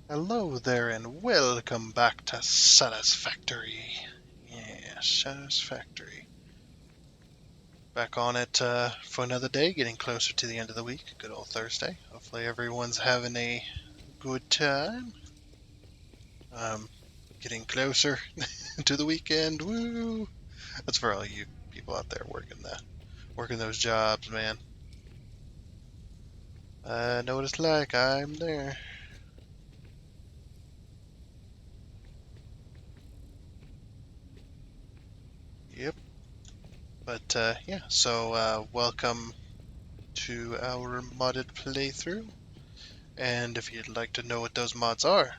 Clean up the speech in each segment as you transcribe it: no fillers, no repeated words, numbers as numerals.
Hello there and welcome back to Satisfactory. Yeah, Satisfactory. Back on it for another day, getting closer to the end of the week. Good old Thursday. Hopefully everyone's having a good time. Getting closer to the weekend. Woo! That's for all you people out there working those jobs, man. I know what it's like. I'm there. Yep. But yeah, so welcome to our modded playthrough. And if you'd like to know what those mods are,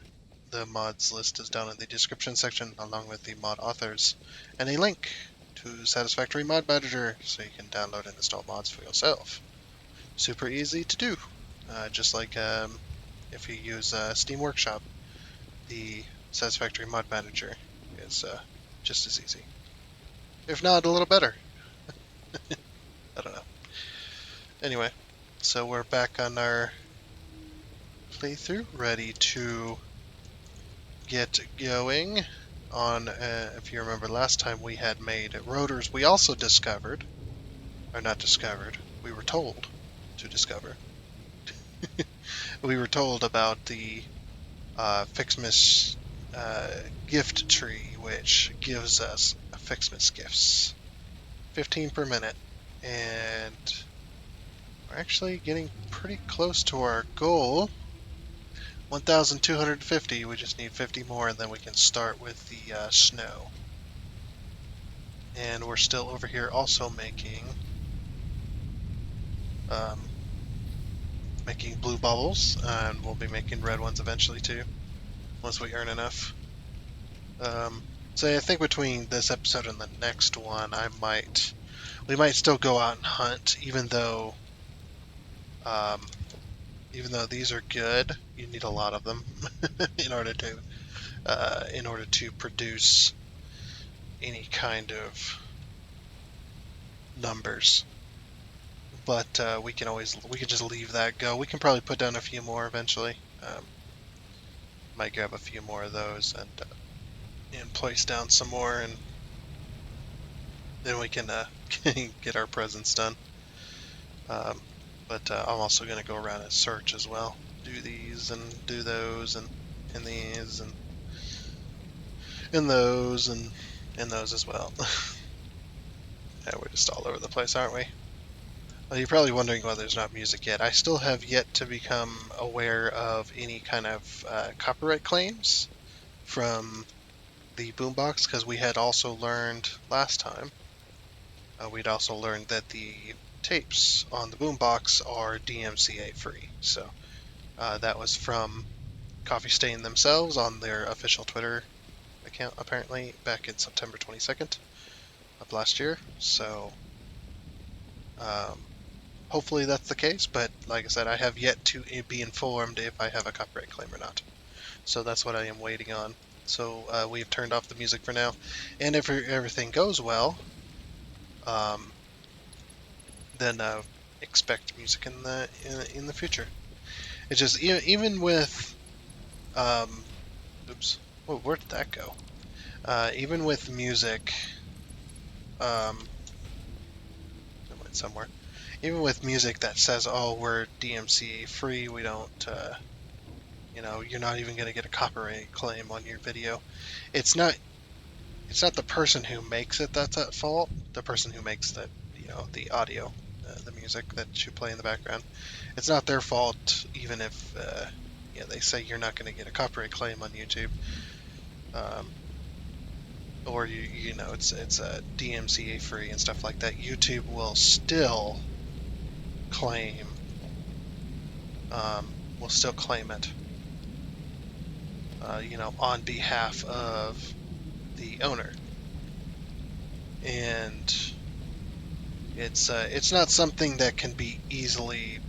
the mods list is down in the description section along with the mod authors and a link to Satisfactory Mod Manager so you can download and install mods for yourself. Super easy to do. Just like if you use Steam Workshop, the Satisfactory Mod Manager is just as easy. If not, a little better. I don't know. Anyway, so we're back on our playthrough, ready to get going on, if you remember last time we had made rotors, we also discovered, or not discovered, we were told to discover. We were told about the Ficsmas gift tree, which gives us Ficsmas gifts. 15 per minute. And we're actually getting pretty close to our goal. 1,250, we just need 50 more, and then we can start with the snow. And we're still over here also um, making blue bubbles, and we'll be making red ones eventually too, once we earn enough. So I think between this episode and the next one, we might still go out and hunt, um, even though these are good. You need a lot of them in order to produce any kind of numbers. But we can just leave that go. We can probably put down a few more eventually. Might grab a few more of those and place down some more, and then we can get our presents done. Um, but I'm also going to go around and search as well. Do these and do those and these and those and those as well. Yeah, we're just all over the place, aren't we? Well, you're probably wondering why there's not music yet. I still have yet to become aware of any kind of copyright claims from the boombox, because we had also learned last time. We'd also learned that the tapes on the boombox are DMCA free. So that was from Coffee Stain themselves on their official Twitter account, apparently, back in September 22nd of last year. So um, hopefully that's the case, but like I said, I have yet to be informed if I have a copyright claim or not. So that's what I am waiting on. So we've turned off the music for now, and if everything goes well, um, then expect music in the future. It's just even with oops, whoa, where did that go? Even with music, um, it went somewhere. Even with music that says, "Oh, we're DMCA free, we don't, you're not even going to get a copyright claim on your video." It's not. It's not the person who makes it that's at fault. The person who makes the audio, the music that you play in the background. It's not their fault, even if they say you're not going to get a copyright claim on YouTube. Um, or it's a DMCA free and stuff like that. YouTube claim will still claim it, on behalf of the owner, and it's not something that can be easily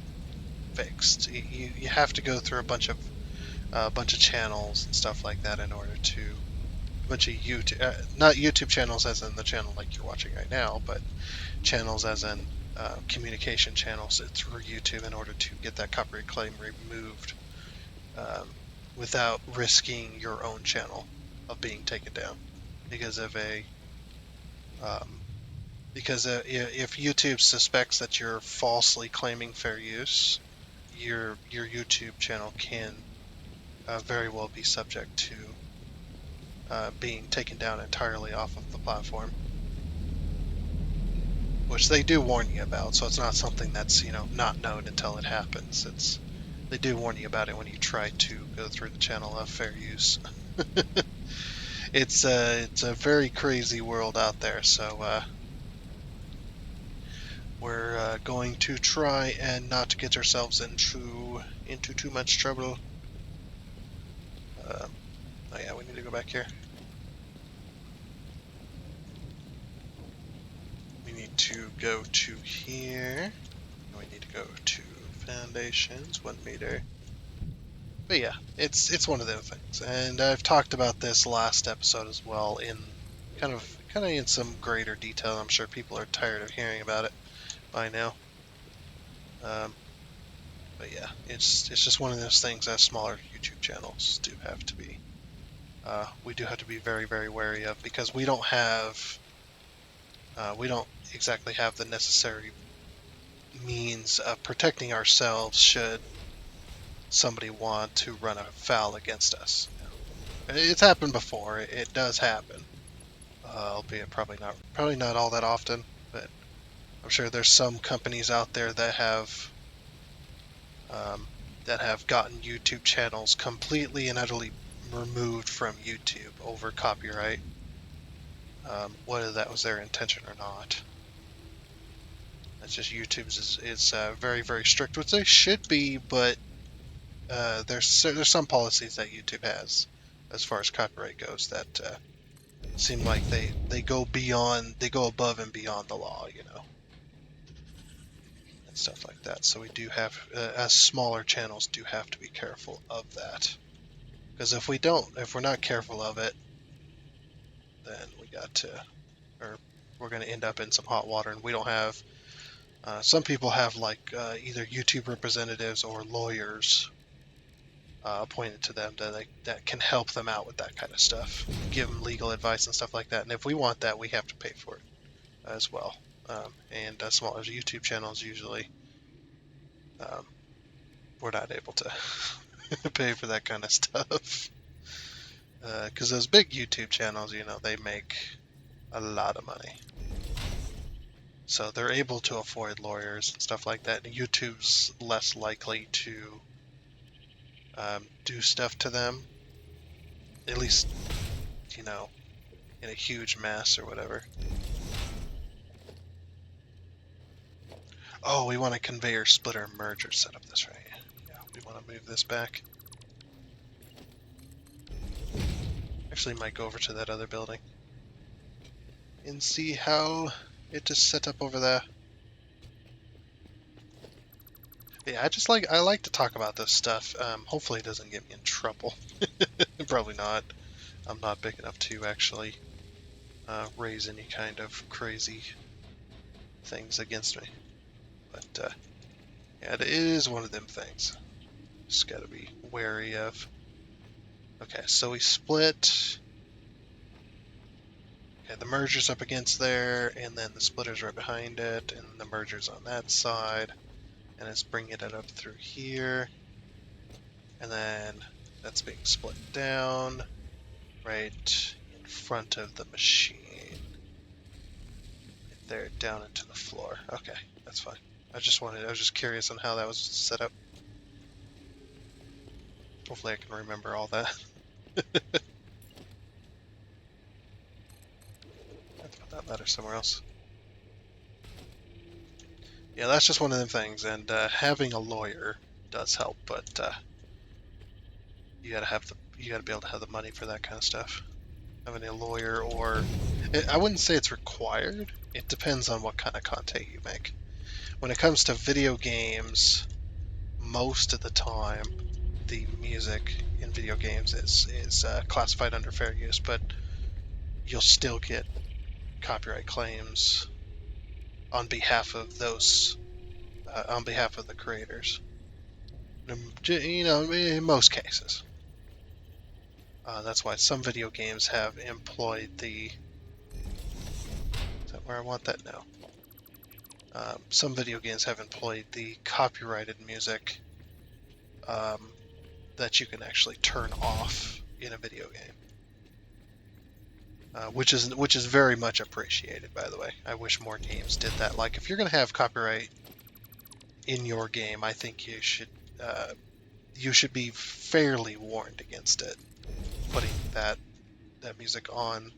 fixed. You have to go through a bunch of channels and stuff like that in order to a bunch of YouTube, not YouTube channels as in the channel like you're watching right now, but channels as in communication channels through YouTube in order to get that copyright claim removed. Um, without risking your own channel of being taken down because of a if YouTube suspects that you're falsely claiming fair use, your YouTube channel can very well be subject to being taken down entirely off of the platform, which they do warn you about. So it's not something that's not known until it happens. They do warn you about it when you try to go through the channel of fair use. It's a very crazy world out there. So we're going to try and not get ourselves into too much trouble. Oh yeah, we need to go back here. We need to go to here. We need to go to foundations, 1 meter. But yeah, it's one of those things, and I've talked about this last episode as well in kind of in some greater detail. I'm sure people are tired of hearing about it by now. But yeah, it's just one of those things that smaller YouTube channels do have to be. We do have to be very, very wary of, because we don't exactly have the necessary means of protecting ourselves should somebody want to run afoul against us. It's happened before. It does happen, albeit probably not all that often. But I'm sure there's some companies out there that have gotten YouTube channels completely and utterly removed from YouTube over copyright, whether that was their intention or not. That's just YouTube's is very, very strict, which they should be, but there's some policies that YouTube has as far as copyright goes that seem like they go above and beyond the law, and stuff like that. So we do have, as smaller channels, do have to be careful of that, because if we're not careful of it, then we're going to end up in some hot water, and we don't have. Some people have either YouTube representatives or lawyers appointed to them that can help them out with that kind of stuff, give them legal advice and stuff like that. And if we want that, we have to pay for it as well. And smaller YouTube channels usually we're not able to pay for that kind of stuff, because those big YouTube channels, they make a lot of money. So they're able to afford lawyers and stuff like that. And YouTube's less likely to do stuff to them, at least, in a huge mess or whatever. Oh, we want a conveyor splitter merger setup. That's right. Yeah, we want to move this back. Actually, might go over to that other building and see how it is set up over there. Yeah, I like to talk about this stuff. Hopefully it doesn't get me in trouble. Probably not. I'm not big enough to actually raise any kind of crazy things against me. But yeah, it is one of them things. Just gotta be wary of. Okay, so we split. Okay, the merger's up against there, and then the splitter's right behind it, and the merger's on that side. And it's bringing it up through here. And then that's being split down right in front of the machine. Right there, down into the floor. Okay, that's fine. I was just curious on how that was set up. Hopefully I can remember all that. Let's put that ladder somewhere else. Yeah, that's just one of them things, and having a lawyer does help, but you gotta be able to have the money for that kind of stuff. Having a lawyer, or I wouldn't say it's required. It depends on what kind of content you make. When it comes to video games, most of the time, the music in video games is classified under fair use, but you'll still get copyright claims on behalf of on behalf of the creators. In most cases. That's why some video games have employed the... Is that where I want that now? Some video games have employed the copyrighted music that you can actually turn off in a video game. Which is very much appreciated, by the way. I wish more games did that. Like, if you're going to have copyright in your game, I think you should be fairly warned against it, putting that music on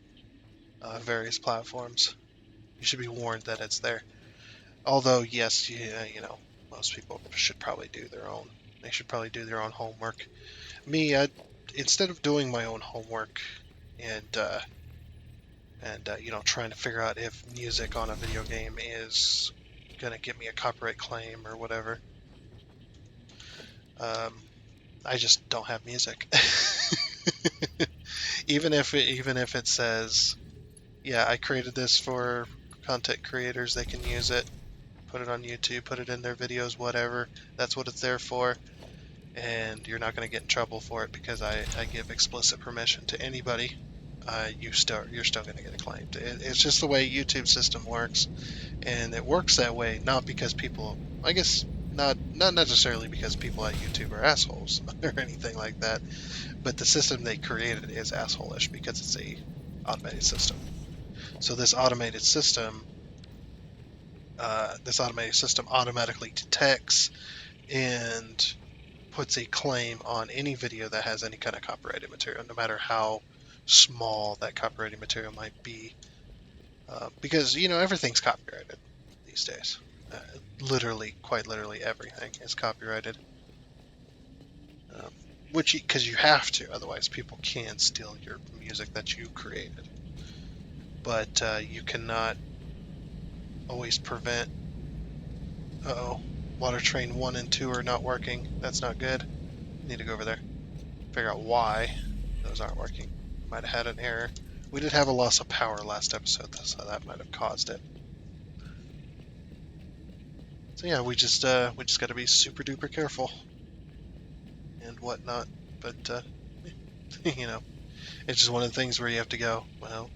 various platforms. You should be warned that it's there. Although, yes, you know, most people should probably do their own. They should probably do their own homework. Me, instead of doing my own homework and you know, trying to figure out if music on a video game is gonna get me a copyright claim or whatever, I just don't have music. even if it says, yeah, I created this for content creators, they can use it, put it on YouTube, put it in their videos, whatever. That's what it's there for, and you're not going to get in trouble for it because I give explicit permission to anybody. You're still going to get it claimed. It's just the way YouTube system works, and it works that way not because people, I guess, not necessarily because people at YouTube are assholes or anything like that, but the system they created is asshole-ish because it's a automated system. So this automated system automatically detects and puts a claim on any video that has any kind of copyrighted material, no matter how small that copyrighted material might be, because, you know, everything's copyrighted these days. Quite literally everything is copyrighted, because you have to, otherwise people can steal your music that you created. But you cannot always prevent. Uh-oh, water train 1 and 2 are not working. That's not good. Need to go over there, figure out why those aren't working. Might have had an error. We did have a loss of power last episode, though, so that might have caused it. So yeah, we just got to be super duper careful and whatnot. But you know, it's just one of the things where you have to go, well,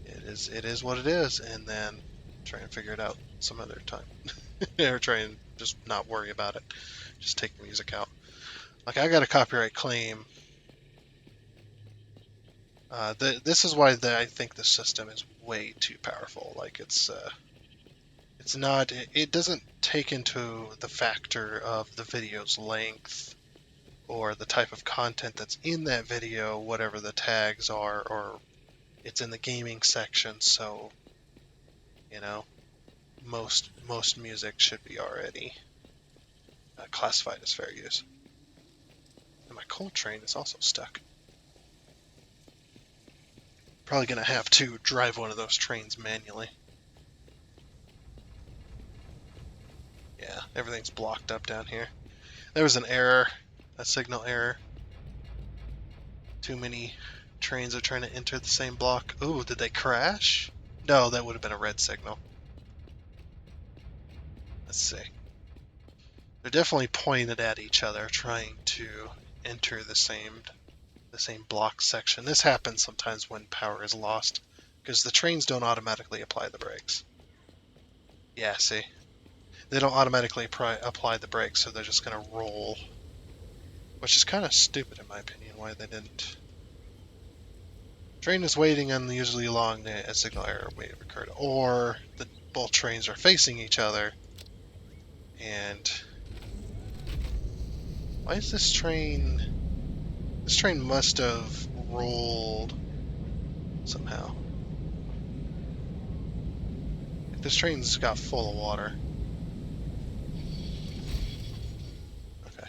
it is what it is, and then try and figure it out some other time, or try and just not worry about it. Just take the music out. Like, I got a copyright claim. This is why I think the system is way too powerful. Like, it's not. It doesn't take into the factor of the video's length or the type of content that's in that video, whatever the tags are, or it's in the gaming section. So, you know, most music should be already classified as fair use. And my coal train is also stuck. Probably gonna have to drive one of those trains manually. Yeah, everything's blocked up down here. There was an error, a signal error. Too many trains are trying to enter the same block. Ooh, did they crash? No, that would have been a red signal. Let's see. They're definitely pointed at each other, trying to enter the same block section. This happens sometimes when power is lost, because the trains don't automatically apply the brakes. Yeah, see? They don't automatically apply the brakes, so they're just going to roll. Which is kind of stupid in my opinion, why they didn't. Train is waiting unusually long, a signal error may have occurred. Or both trains are facing each other, and why is this train... This train must have rolled somehow. This train's got full of water. Okay.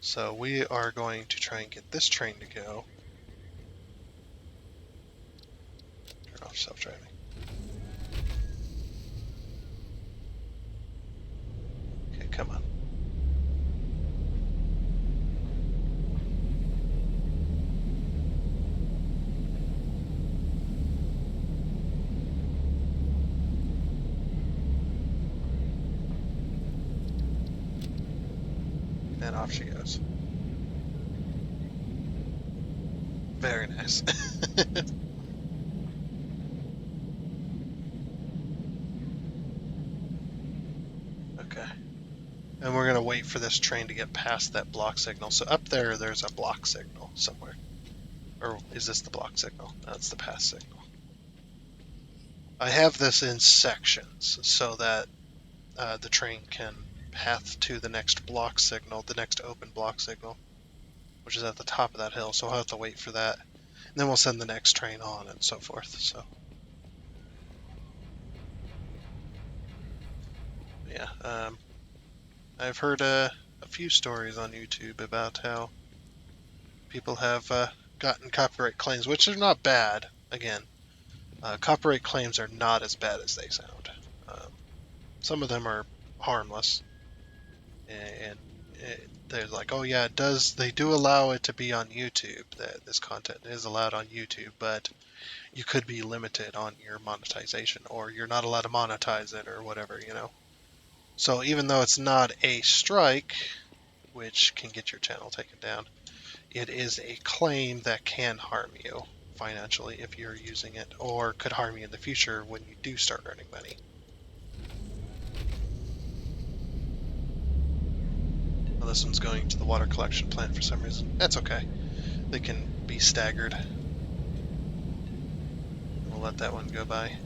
So we are going to try and get this train to go. Turn off self-driving. Okay, come on. And off she goes. Very nice. Okay. And we're going to wait for this train to get past that block signal. So up there, there's a block signal somewhere. Or is this the block signal? That's the pass signal. I have this in sections so that the train can path to the next block signal, the next open block signal, which is at the top of that hill. So I'll have to wait for that. And then we'll send the next train on and so forth. So, yeah. I've heard a few stories on YouTube about how people have gotten copyright claims, which are not bad. Again, copyright claims are not as bad as they sound. Some of them are harmless, and they're like, oh yeah, it does. They do allow it to be on YouTube. That this content is allowed on YouTube, but you could be limited on your monetization, or you're not allowed to monetize it, or whatever, you know. So even though it's not a strike, which can get your channel taken down, it is a claim that can harm you financially if you're using it, or could harm you in the future when you do start earning money. Well, this one's going to the water collection plant for some reason. That's okay. They can be staggered. We'll let that one go by.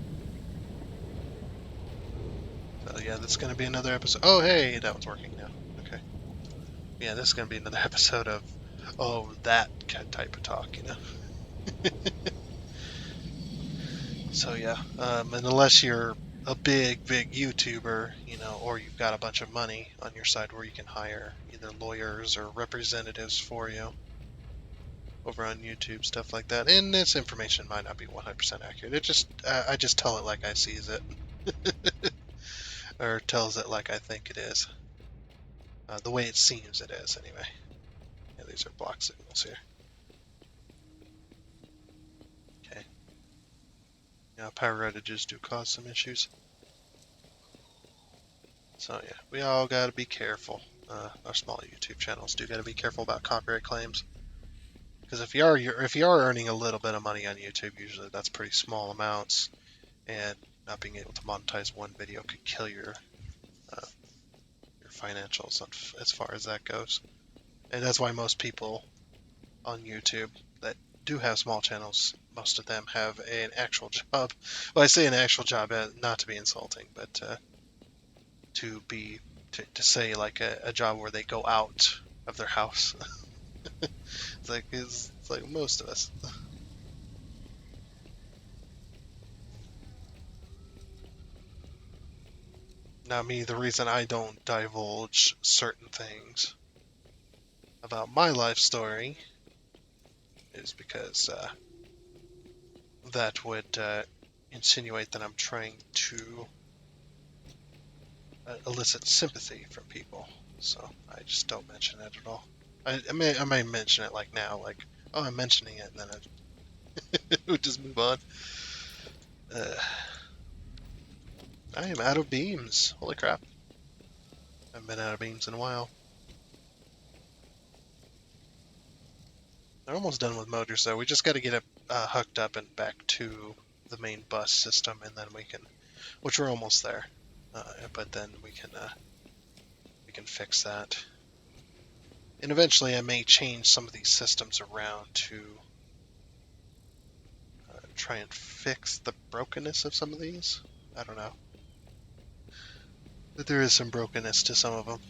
So yeah, that's going to be another episode. Oh, hey, that one's working now. Okay. Yeah, this is going to be another episode of, oh, that type of talk, you know. So yeah, and unless you're a big YouTuber, you know, or you've got a bunch of money on your side where you can hire either lawyers or representatives for you over on YouTube, stuff like that. And this information might not be 100% accurate. It just I just tell it like I sees it, or tells it like I think it is, the way it seems it is anyway. Yeah, these are block signals here. Okay. Yeah, power outages do cause some issues. So yeah, we all got to be careful. Our small YouTube channels do got to be careful about copyright claims, because if you are earning a little bit of money on YouTube, usually that's pretty small amounts, and not being able to monetize one video could kill uh, your financials as far as that goes. And that's why most people on YouTube that do have small channels, most of them have an actual job. Well, I say an actual job, not to be insulting, but to be to say like a job where they go out of their house. It's like most of us. Now, me, the reason I don't divulge certain things about my life story is because that would insinuate that I'm trying to elicit sympathy from people. So I just don't mention it at all. I may mention it like now, like, oh, I'm mentioning it, and then I would just move on. Uh, I am out of beams. Holy crap. I haven't been out of beams in a while. They're almost done with motors, though. We just got to get it hooked up and back to the main bus system, and then we can, which we're almost there. But then we can fix that. And eventually, I may change some of these systems around to try and fix the brokenness of some of these. I don't know. But there is some brokenness to some of them.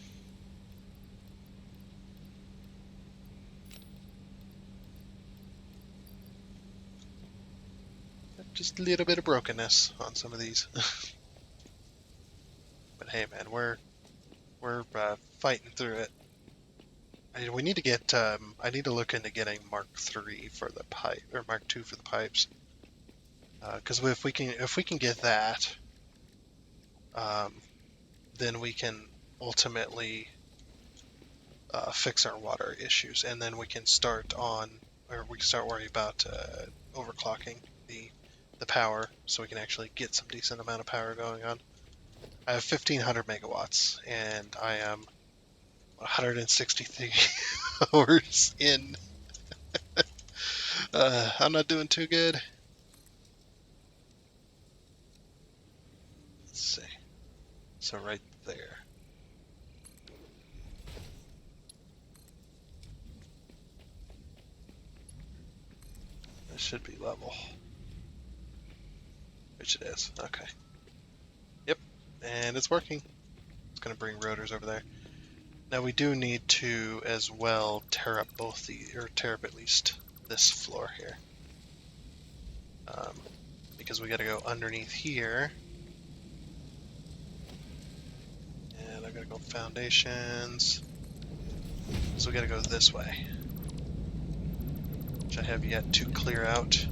Just a little bit of brokenness on some of these. But hey, man, we're fighting through it. We need to get. I need to look into getting Mark III for the pipe, or Mark II for the pipes. Because if we can get that, um, then we can ultimately fix our water issues, and then we can start on, or we can start worrying about overclocking the power, so we can actually get some decent amount of power going on. I have 1,500 megawatts, and I am 163 hours in. I'm not doing too good. Let's see. So right there. It should be level. Which it is. Okay. Yep. And it's working. It's going to bring rotors over there. Now we do need to as well tear up tear up at least this floor here. Because we got to go underneath here. And I got to go foundations. So we got to go this way. Which I have yet to clear out.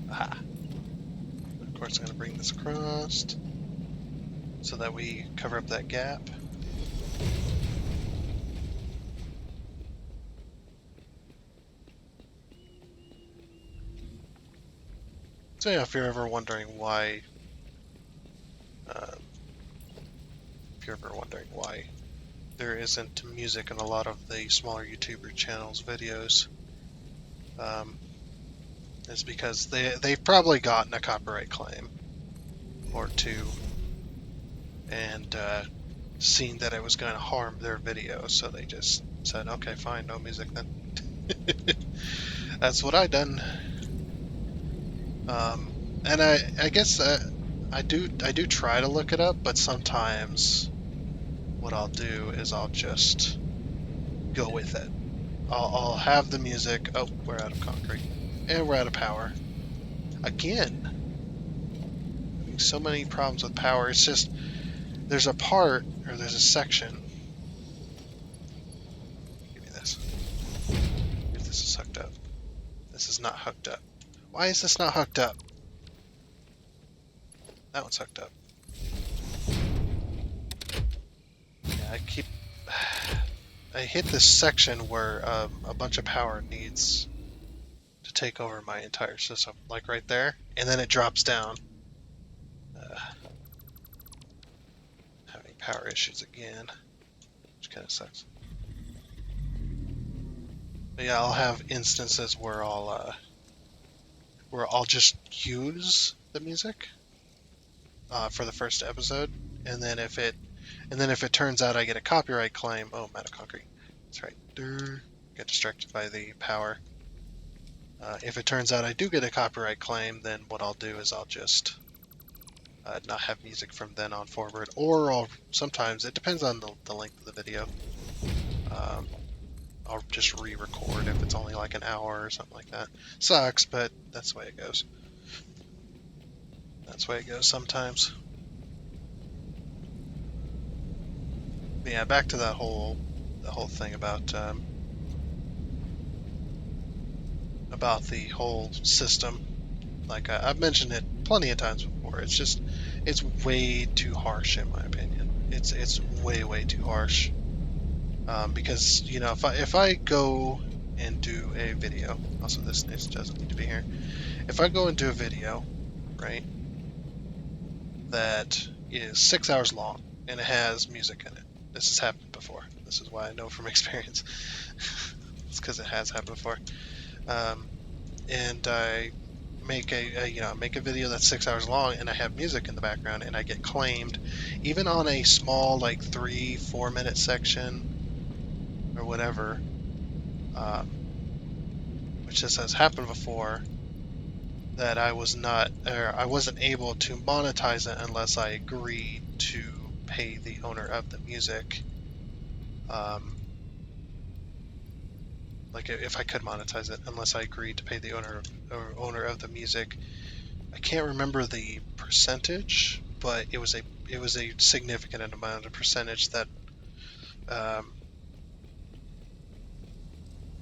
Aha. Of course I'm going to bring this across so that we cover up that gap. So yeah, if you're ever wondering why there isn't music in a lot of the smaller YouTuber channels' videos, it's because they've probably gotten a copyright claim or two and seen that it was going to harm their video, so they just said, okay, fine, no music then. That's what I done. And I guess I do try to look it up, but sometimes what I'll do is I'll just go with it. I'll have the music. Oh, we're out of concrete. And we're out of power. Again. Having so many problems with power. It's just, there's a part, or there's a section. Give me this. If this is hooked up. This is not hooked up. Why is this not hooked up? That one's hooked up. Yeah, I hit this section where a bunch of power needs to take over my entire system, like right there, and then it drops down. Having power issues again, which kind of sucks. But yeah, I'll have instances where I'll just use the music for the first episode, and then if it turns out I get a copyright claim, oh, I'm out of concrete. That's right. Get distracted by the power. If it turns out I do get a copyright claim, then what I'll do is I'll just not have music from then on forward, or sometimes, it depends on the length of the video, I'll just re-record if it's only like an hour or something like that. Sucks, but that's the way it goes. That's the way it goes sometimes. But yeah, back to the whole thing about the whole system. Like I've mentioned it plenty of times before. It's way too harsh in my opinion. It's way too harsh. Because if I go and do a video, also this doesn't need to be here. If I go and do a video, right, that is 6 hours long and it has music in it. This has happened before. This is why I know from experience. It's because it has happened before. And I make a video that's 6 hours long and I have music in the background and I get claimed, even on a small like 3-4 minute section or whatever, which just has happened before, that I wasn't able to monetize it unless I agreed to pay the owner of the music. Like if I could monetize it, unless I agreed to pay the owner of the music. I can't remember the percentage, but it was a significant amount of percentage that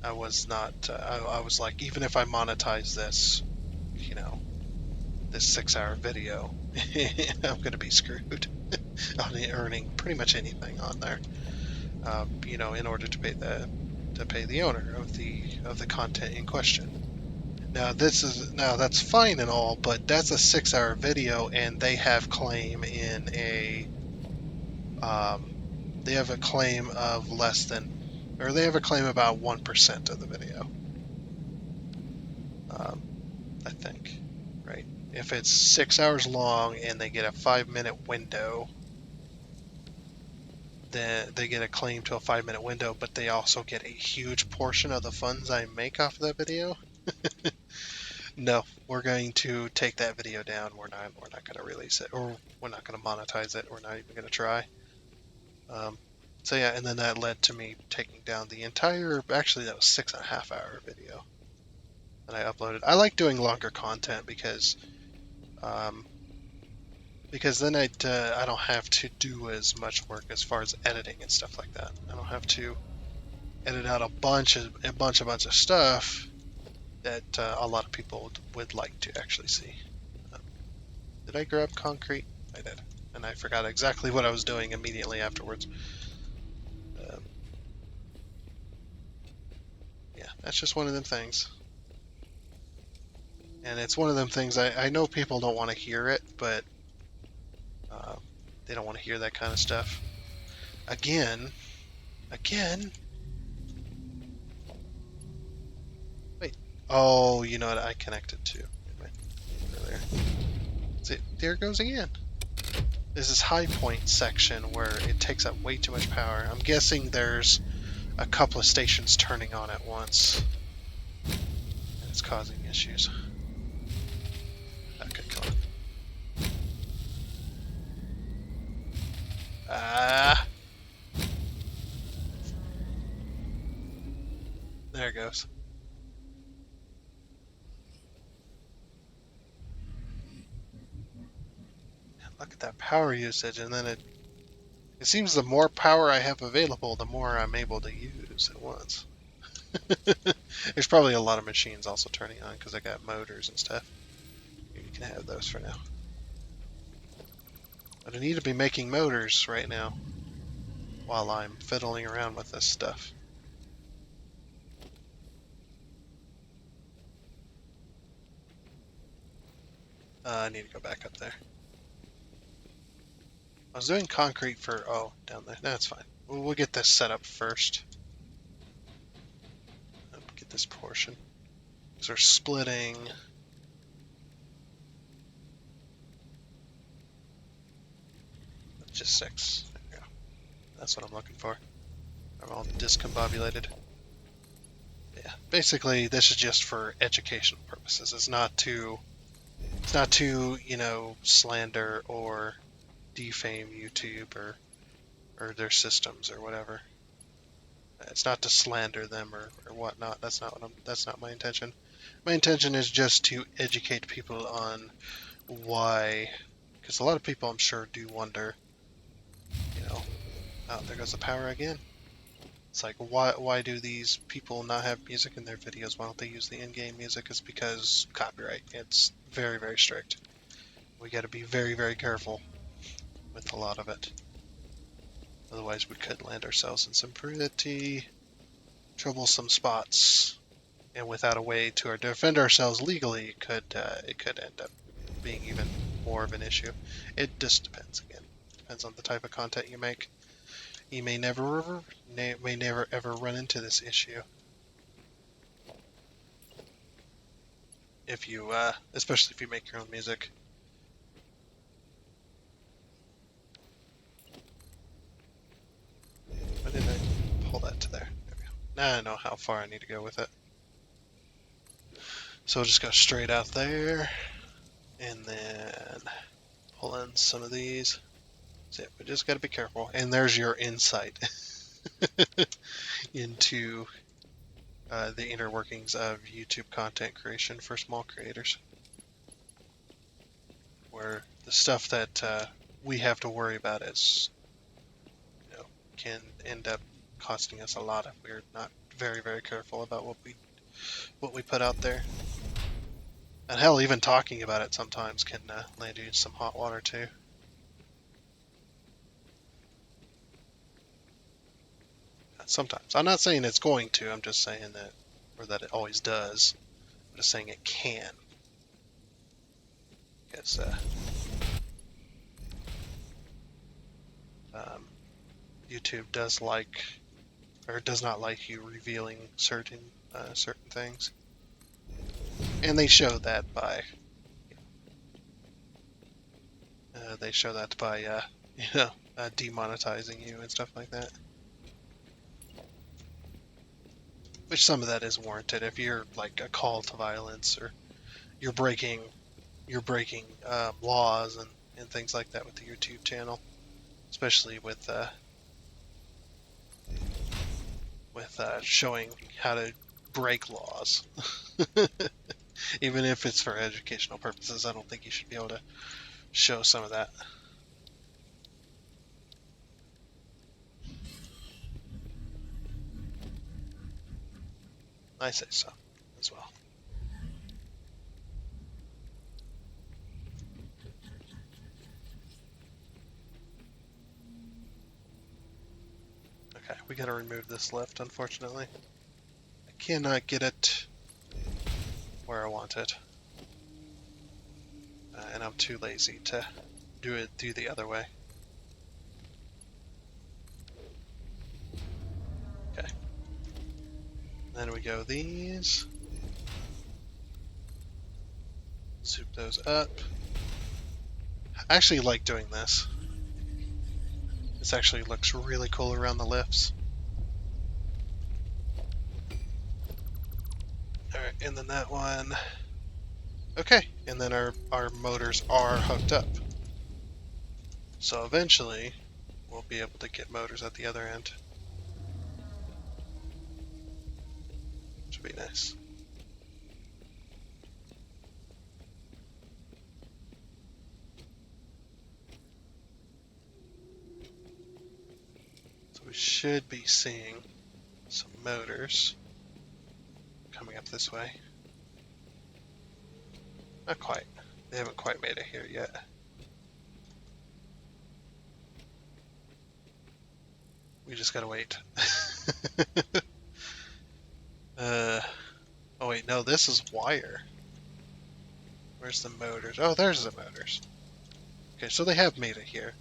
I was not. I was like, even if I monetize this, this 6 hour video, I'm going to be screwed on earning pretty much anything on there. In order to pay the owner of the content in question. Now that's fine and all, but that's a 6-hour video, and they have claim in a um, they have a claim of less than, or they have a claim about 1% of the video. Um, I think, right? If it's 6 hours long and they get a 5-minute window, then they get a claim to a 5-minute window, but they also get a huge portion of the funds I make off of that video. No, we're going to take that video down. We're not going to release it, or we're not going to monetize it. We're not even going to try. Um, so yeah, and then that led to me taking down the entire. Actually, that was 6.5 hour video that I uploaded. I like doing longer content um, because then I don't have to do as much work as far as editing and stuff like that. I don't have to edit out a bunch of stuff that a lot of people would like to actually see. Um, did I grab concrete? I did, and I forgot exactly what I was doing immediately afterwards. Um, yeah, that's just one of them things. And it's one of them things I know people don't want to hear it, but uh, they don't want to hear that kind of stuff. Again, wait. Oh, you know what? I connected to earlier. See, there it goes again. There's this high point section where it takes up way too much power. I'm guessing there's a couple of stations turning on at once, and it's causing issues. Okay, come on. Ah, there it goes. Look at that power usage, and then it seems the more power I have available, the more I'm able to use at once. There's probably a lot of machines also turning on because I got motors and stuff. You can have those for now. But I need to be making motors right now while I'm fiddling around with this stuff. I need to go back up there. I was doing concrete for, oh, down there. That's fine. We'll get this set up first. Get this portion. Because we're splitting. Logistics. There we go. That's what I'm looking for. I'm all discombobulated. Yeah. Basically, this is just for educational purposes. It's not to, slander or defame YouTube or their systems or whatever. It's not to slander them or whatnot. That's not my intention. My intention is just to educate people on why, because a lot of people I'm sure do wonder, oh, there goes the power again. It's like, why do these people not have music in their videos? Why don't they use the in-game music? It's because copyright. It's very, very strict. We got to be very, very careful with a lot of it. Otherwise, we could land ourselves in some pretty troublesome spots, and without a way to defend ourselves legally, it could end up being even more of an issue. It just depends. Again, depends on the type of content you make. You may never ever run into this issue if you, especially if you make your own music. Why did I pull that to there? There we go. Now I know how far I need to go with it. So we'll just go straight out there, and then pull in some of these. So we just got to be careful. And there's your insight into the inner workings of YouTube content creation for small creators, where the stuff that we have to worry about can end up costing us a lot if we're not very, very careful about what we put out there. And hell, even talking about it sometimes can land you in some hot water too. Sometimes. I'm not saying it's going to, I'm just saying that, or that it always does. I'm just saying it can. Because YouTube does like, or does not like you revealing certain things, and they show that by demonetizing you and stuff like that. Which some of that is warranted if you're like a call to violence or you're breaking laws and things like that with the YouTube channel, especially with showing how to break laws. Even if it's for educational purposes, I don't think you should be able to show some of that. I say so as well. Okay, we gotta remove this lift, unfortunately. I cannot get it where I want it. And I'm too lazy to do the other way. Okay. Then we go these. Soup those up. I actually like doing this. This actually looks really cool around the lifts. Alright, and then that one. Okay, and then our motors are hooked up. So eventually, we'll be able to get motors at the other end. Which would be nice. So we should be seeing some motors coming up this way. Not quite. They haven't quite made it here yet. We just gotta wait. Oh wait, no, this is wire. Where's the motors? Oh, there's the motors. Okay, so they have made it here.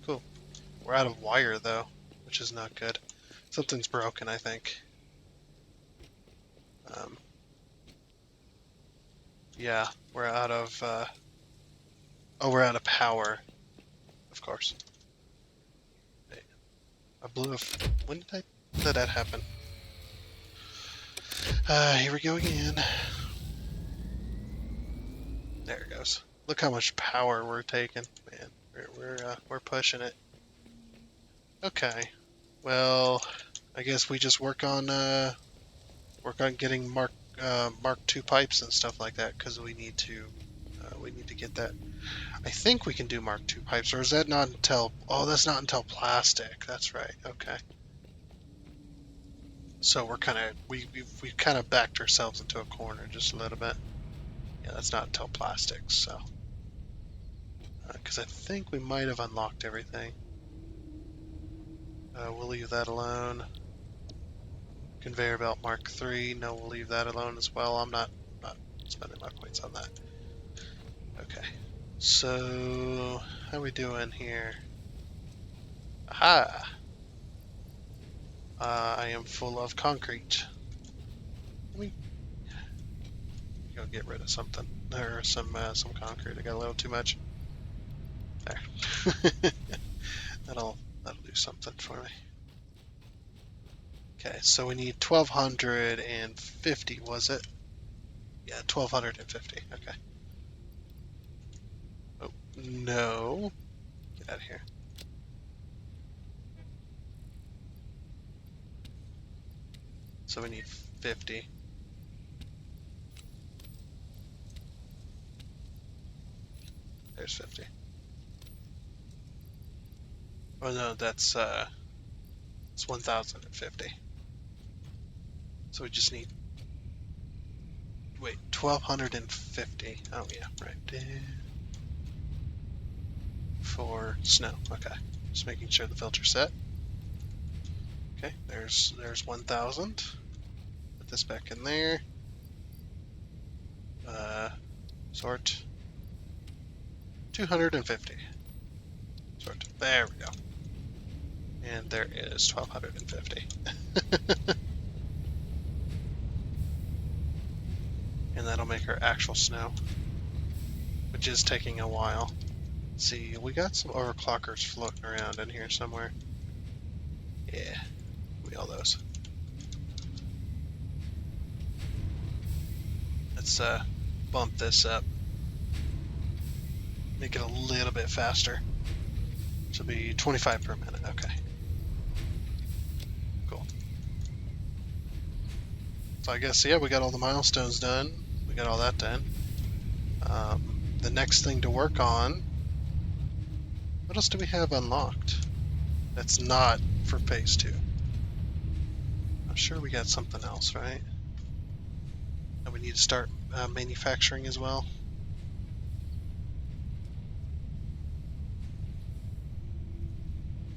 Cool. We're out of wire though, which is not good. Something's broken, I think. Yeah, we're out of, we're out of power. Of course. Wait, I blew a... When did that happen? Here we go again. There it goes. Look how much power we're taking, man. We're pushing it. Okay. Well, I guess we just work on getting Mark II pipes and stuff like that because we need to get that. I think we can do Mark II pipes, or is that not until? Oh, that's not until plastic. That's right. Okay. So we're kind of we kind of backed ourselves into a corner just a little bit. Yeah, that's not until plastics. So because I think we might have unlocked everything. We'll leave that alone. Conveyor belt Mark III. No, we'll leave that alone as well. I'm not spending my points on that. Okay. So how are we doing here? Aha! I am full of concrete. Let me go get rid of something. Or some concrete. I got a little too much. There. that'll do something for me. Okay, so we need 1,250, was it? Yeah, 1,250. Okay. Oh, no. Get out of here. So we need 50. There's 50. Oh no, it's 1,050. So we just need, wait, 1,250. Oh yeah, right. For snow. Okay. Just making sure the filter's set. Okay, there's 1,000. Put this back in there. Sort 250. Sort. There we go. And there is 1250. And that'll make our actual snow, which is taking a while. Let's see, we got some overclockers floating around in here somewhere. Yeah, we all those. Let's bump this up. Make it a little bit faster. So it'll be 25 per minute. Okay. Cool. So I guess, yeah, we got all the milestones done. We got all that done. The next thing to work on, what else do we have unlocked? That's not for phase 2. I'm sure we got something else, right? And we need to start manufacturing as well.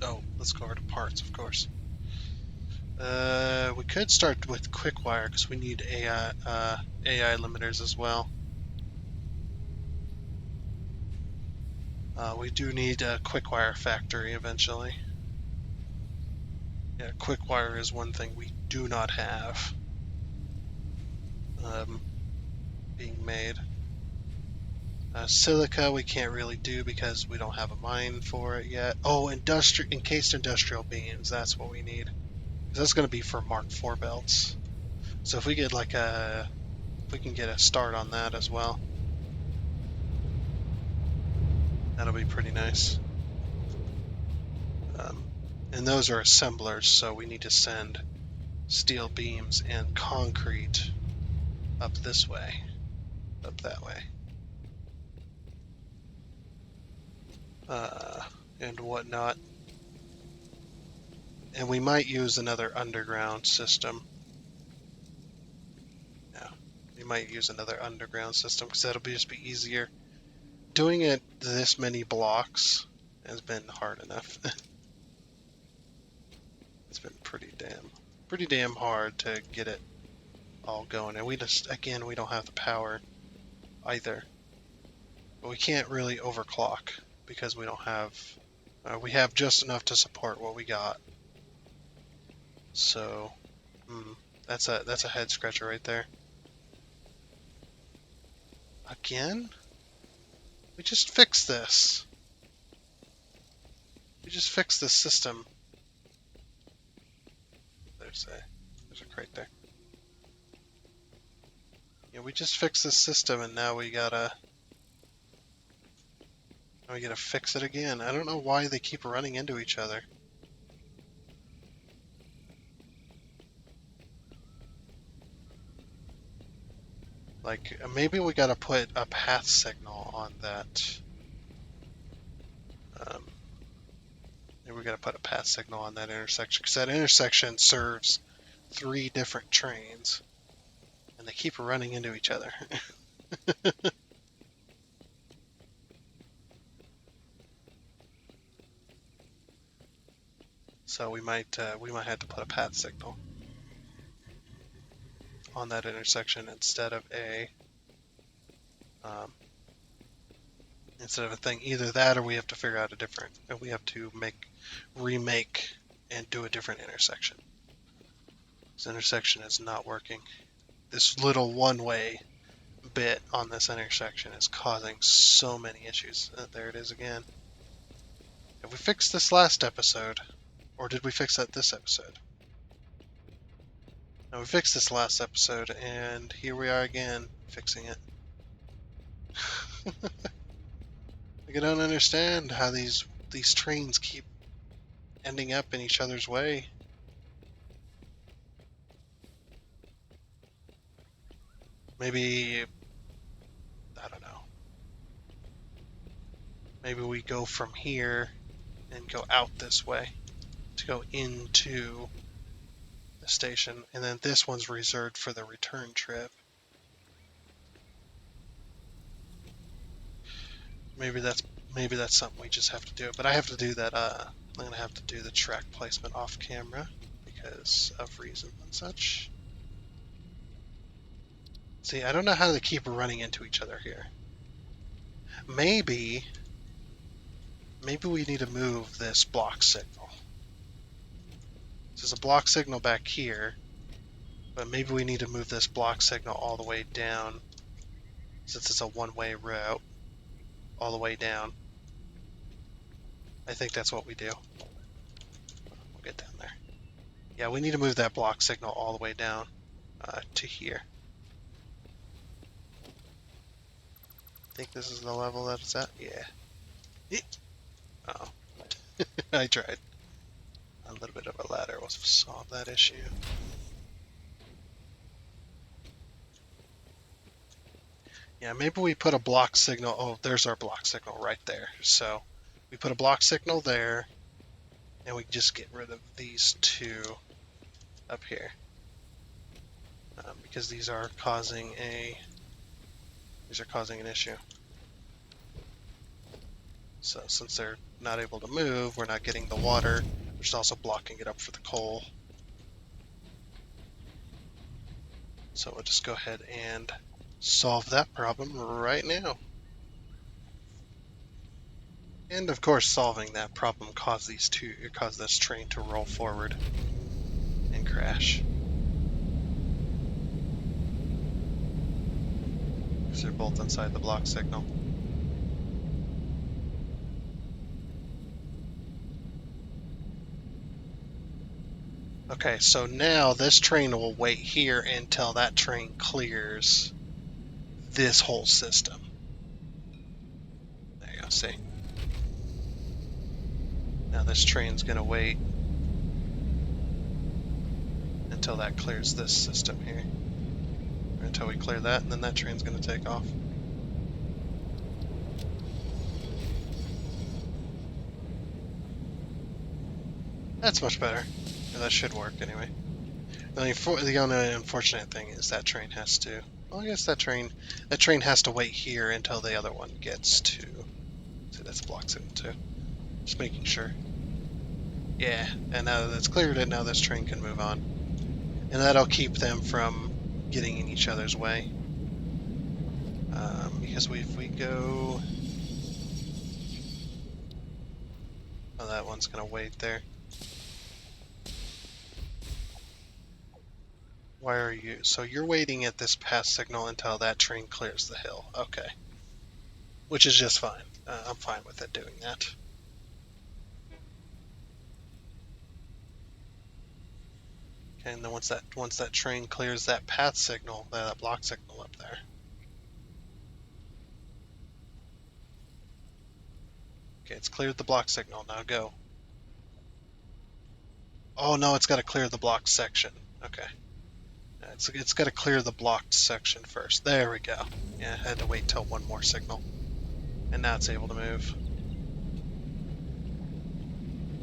Oh, let's go over to parts, of course. We could start with quick wire because we need AI limiters as well. We do need a quick wire factory eventually. Yeah, quick wire is one thing we do not have being made. Silica we can't really do because we don't have a mine for it yet. Oh, encased industrial beams, that's what we need. That's going to be for Mark IV belts. So if we get if we can get a start on that as well, that'll be pretty nice. And those are assemblers, so we need to send steel beams and concrete up this way, up that way, and whatnot. And we might use another underground system. Yeah, we might use another underground system because that'll just be easier. Doing it this many blocks has been hard enough. It's been pretty damn hard to get it all going. And we just, again, we don't have the power either. But we can't really overclock because we don't have, we have just enough to support what we got. So, that's a head scratcher right there. Again? We just fixed this. We just fixed this system. There's a crate there. Yeah, we just fixed this system and now we gotta fix it again. I don't know why they keep running into each other. Like, maybe we gotta put a path signal on that. Maybe we gotta put a path signal on that intersection, because that intersection serves 3 different trains, and they keep running into each other. So we might have to put a path signal on that intersection instead of a thing. Either that, or we have to figure out we have to remake and do a different intersection. This intersection is not working. This little one-way bit on this intersection is causing so many issues. There it is again. Have we fixed this last episode? Or did we fix that this episode? No, we fixed this last episode, and here we are again, fixing it. Like, I don't understand how these trains keep ending up in each other's way. Maybe, I don't know. Maybe we go from here and go out this way to go into the station, and then this one's reserved for the return trip. Maybe that's something we just have to do. But I have to do that. I'm gonna have to do the track placement off camera because of reasons and such. See, I don't know how they keep running into each other here. Maybe we need to move this block signal. There's a block signal back here, but maybe we need to move this block signal all the way down, since it's a one-way route, all the way down. I think that's what we do. We'll get down there. Yeah, we need to move that block signal all the way down to here. I think this is the level that it's at. Yeah. Oh, I tried. A little bit of a ladder will solve that issue. Yeah, maybe we put a block signal. Oh, there's our block signal right there. So we put a block signal there, and we just get rid of these two up here because these are causing an issue. So since they're not able to move, we're not getting the water, which is also blocking it up for the coal. So we'll just go ahead and solve that problem right now. And of course, solving that problem caused this train to roll forward and crash. Because they're both inside the block signal. Okay, so now this train will wait here until that train clears this whole system. There you go, see? Now this train's gonna wait until that clears this system here. Or until we clear that, and then that train's gonna take off. That's much better. That should work anyway. The only unfortunate thing is that train has to. Well, I guess that train has to wait here until the other one gets to. See, that's a block signal too. Just making sure. Yeah, and now that it's cleared it, now this train can move on, and that'll keep them from getting in each other's way. Because if we go, oh, that one's gonna wait there. Why are you? So you're waiting at this pass signal until that train clears the hill. Okay. Which is just fine. I'm fine with it doing that. Okay, and then once that train clears that path signal, that block signal up there. Okay, it's cleared the block signal. Now go. Oh no, it's got to clear the blocked section. Okay. It's got to clear the blocked section first. There we go. Yeah, I had to wait till one more signal. And now it's able to move.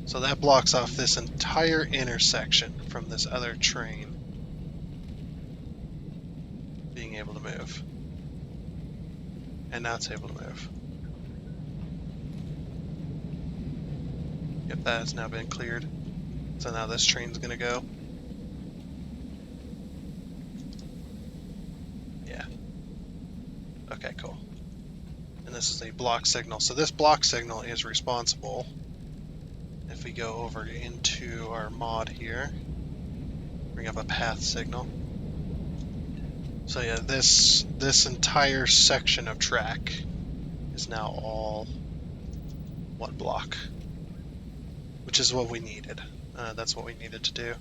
So that blocks off this entire intersection from this other train being able to move. And now it's able to move. Yep, that has now been cleared. So now this train's gonna go. Yeah. Okay, cool. And this is a block signal. So this block signal is responsible. If we go over into our mod here, bring up a path signal. So yeah, this entire section of track is now all one block, which is what we needed. That's what we needed to do.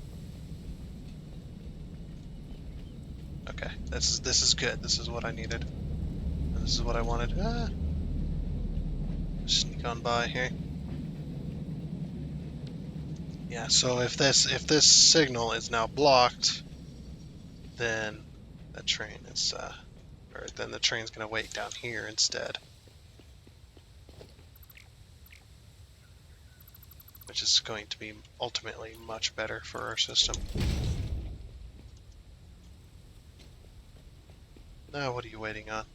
Okay, this is good. This is what I needed. And this is what I wanted. Sneak on by here. Yeah, so if this signal is now blocked, then that train is or then the train's gonna wait down here instead. Which is going to be ultimately much better for our system. Now what are you waiting on?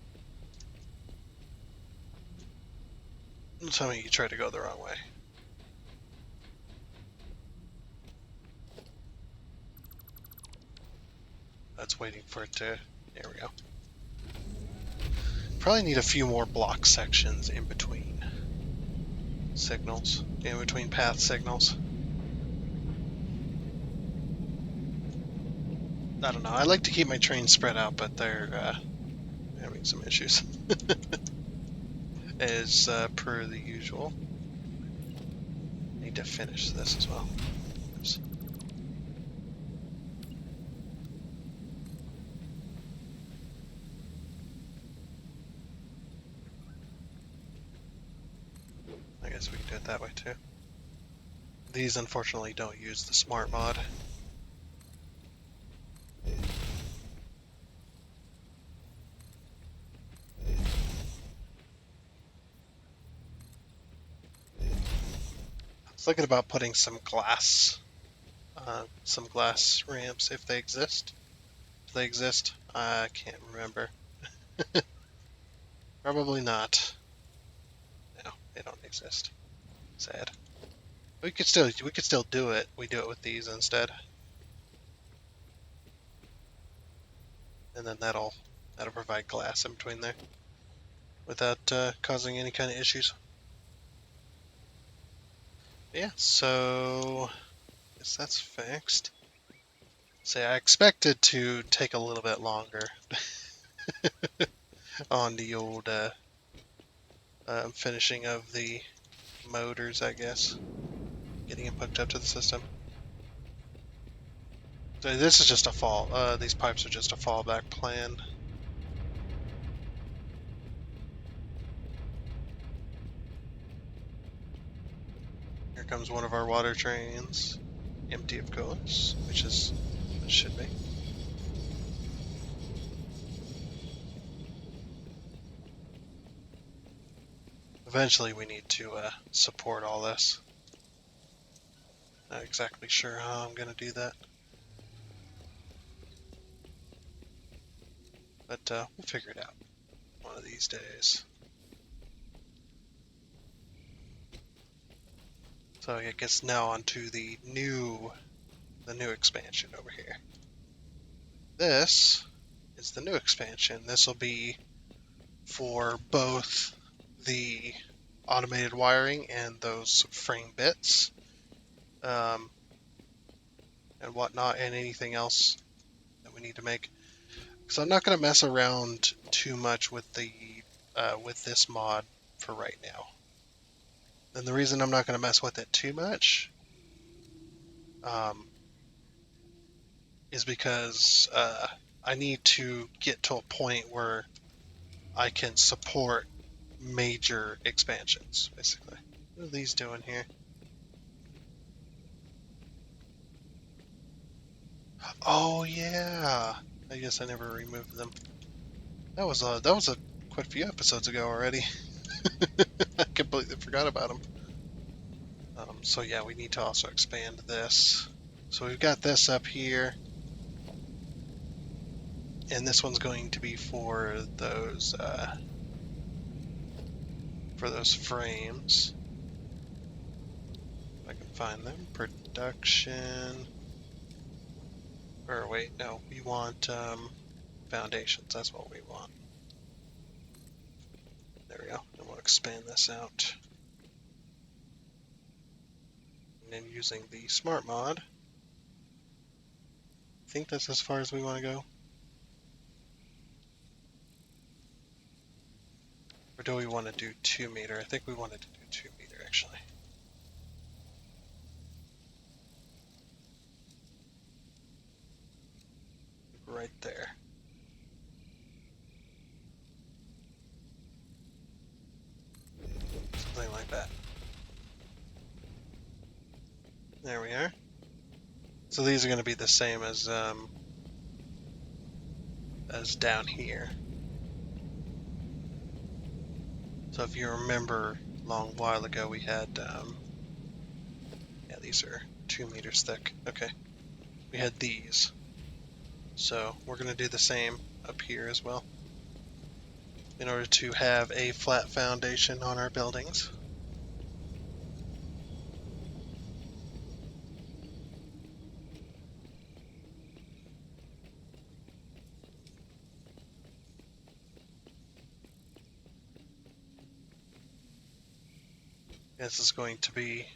Don't tell me you tried to go the wrong way. That's waiting for it to... There we go. probably need a few more block sections in between signals, in between path signals. I don't know. I like to keep my trains spread out, but they're having some issues. As per the usual. Need to finish this as well. Oops. I guess we can do it that way too. These unfortunately don't use the smart mod. I was thinking about putting some glass ramps if they exist. If they exist, I can't remember. Probably not. No, they don't exist. Sad. We could still do it. We do it with these instead, and then that'll provide glass in between there without causing any kind of issues. Yeah, so I guess that's fixed. Say I expected to take a little bit longer on the old finishing of the motors, I guess, getting it hooked up to the system. So this is just a fall. These pipes are just a fallback plan. Here comes one of our water trains, empty of course, which is it should be. Eventually, we need to support all this. Not exactly sure how I'm going to do that, but we'll figure it out one of these days. So I guess now onto the new expansion over here. This is the new expansion. This will be for both the automated wiring and those frame bits, and whatnot, and anything else that we need to make. So I'm not going to mess around too much with the with this mod for right now. And the reason I'm not going to mess with it too much is because I need to get to a point where I can support major expansions, basically. What are these doing here? Oh yeah, I guess I never removed them. That was quite a few episodes ago already. I completely forgot about them. So yeah, we need to also expand this. So we've got this up here, and this one's going to be for those frames. If I can find them. Production. Or wait, no, we want foundations. That's what we want. There we go. And we'll expand this out. And then using the smart mod, I think that's as far as we want to go. Or do we want to do 2 meter? I think we wanted to do 2 meter actually. Right there. Something like that. There we are. So these are going to be the same as down here. So if you remember, a long while ago we had, yeah, these are 2 meters thick. Okay, we had these. So we're going to do the same up here as well, in order to have a flat foundation on our buildings. This is going to be...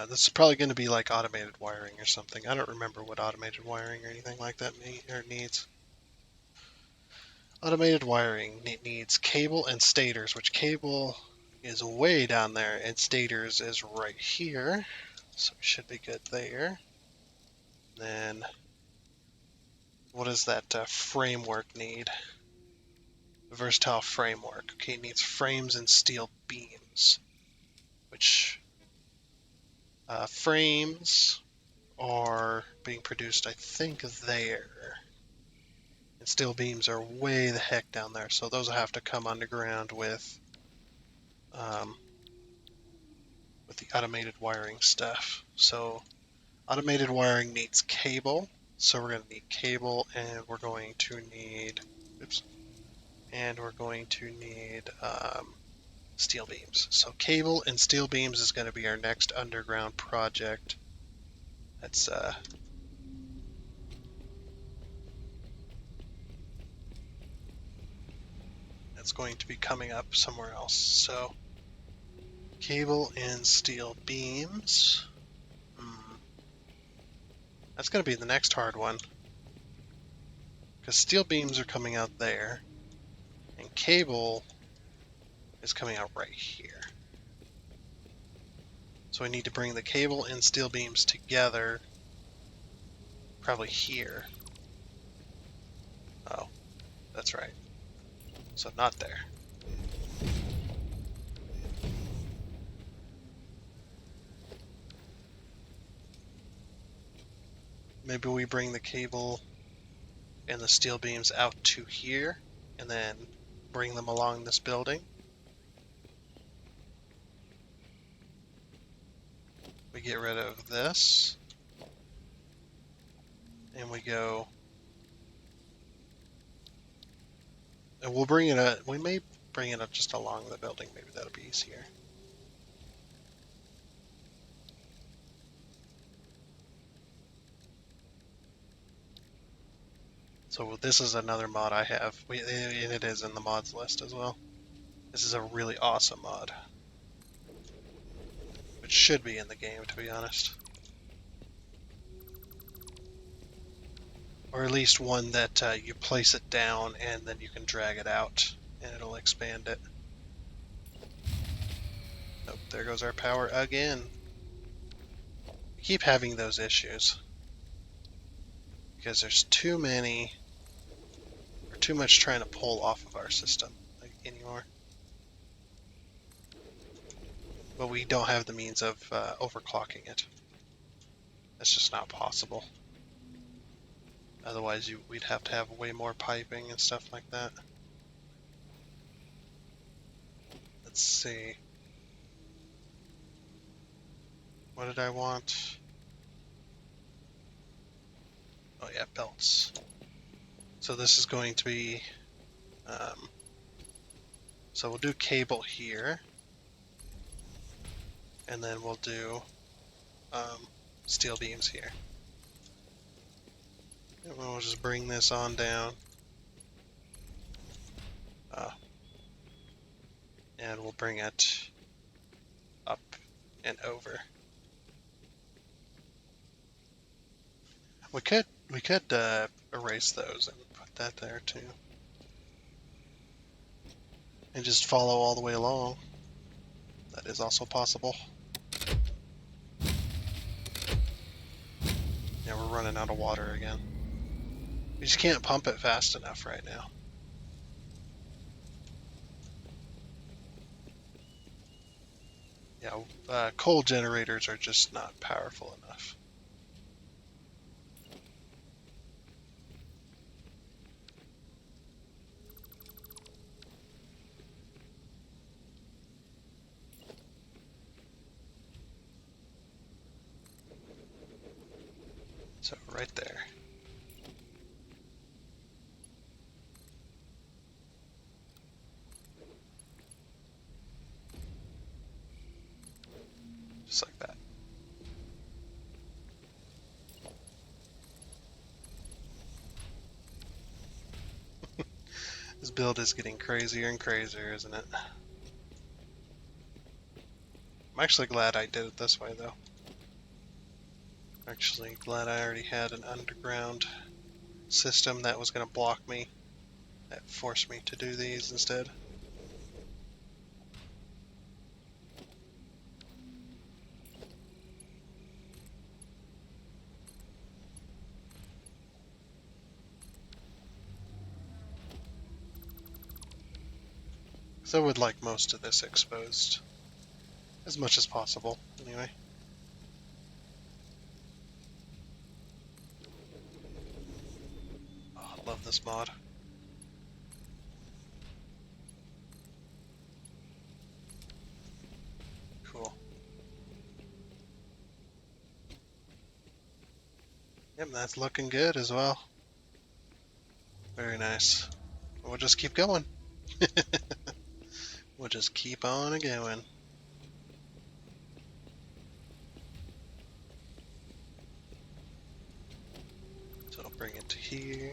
this is probably going to be like automated wiring or something. I don't remember what automated wiring or anything like that needs. Automated wiring needs cable and stators, which cable is way down there and stators is right here. So we should be good there. Then what does that framework need? Versatile framework. Okay, it needs frames and steel beams, which frames are being produced, I think, there. And steel beams are way the heck down there, so those will have to come underground with the automated wiring stuff. So automated wiring needs cable, so we're going to need cable, and we're going to need, steel beams. So cable and steel beams is going to be our next underground project. That's going to be coming up somewhere else. So cable and steel beams. That's going to be the next hard one, because steel beams are coming out there, and cable is coming out right here. So I need to bring the cable and steel beams together, probably here. Oh, that's right. So not there. Maybe we bring the cable and the steel beams out to here, and then bring them along this building. We get rid of this, and we go, and we'll bring it up. We may bring it up just along the building. Maybe that'll be easier. So this is another mod I have, and it is in the mods list as well. This is a really awesome mod, which should be in the game, to be honest. Or at least one that you place it down and then you can drag it out and it'll expand it. Oh, there goes our power again. We keep having those issues because there's too many, or too much trying to pull off of our system anymore. But we don't have the means of overclocking it. That's just not possible. Otherwise, we'd have to have way more piping and stuff like that. Let's see. What did I want? Oh yeah, belts. So this is going to be, so we'll do cable here, and then we'll do steel beams here. And we'll just bring this on down. And we'll bring it up and over. We could erase those and put that there too. And just follow all the way along. That is also possible. Yeah, we're running out of water again. We just can't pump it fast enough right now. Yeah, coal generators are just not powerful enough. So right there. Just like that. This build is getting crazier and crazier, isn't it? I'm actually glad I did it this way, though. Actually glad I already had an underground system that was going to block me. That forced me to do these instead. So I would like most of this exposed. As much as possible, anyway. Oh, I love this mod. Cool. Yep, that's looking good as well. Very nice. We'll just keep going. We'll just keep on going. So I'll bring it to here.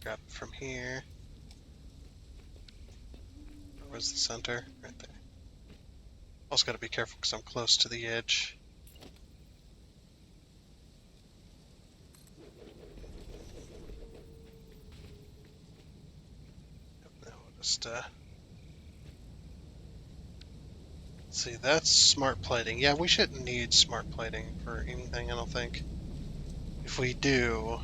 Grab it from here. Where's the center? Right there. Also gotta be careful because I'm close to the edge. Now we'll just see, that's smart plating. Yeah, we shouldn't need smart plating for anything, I don't think. If we do,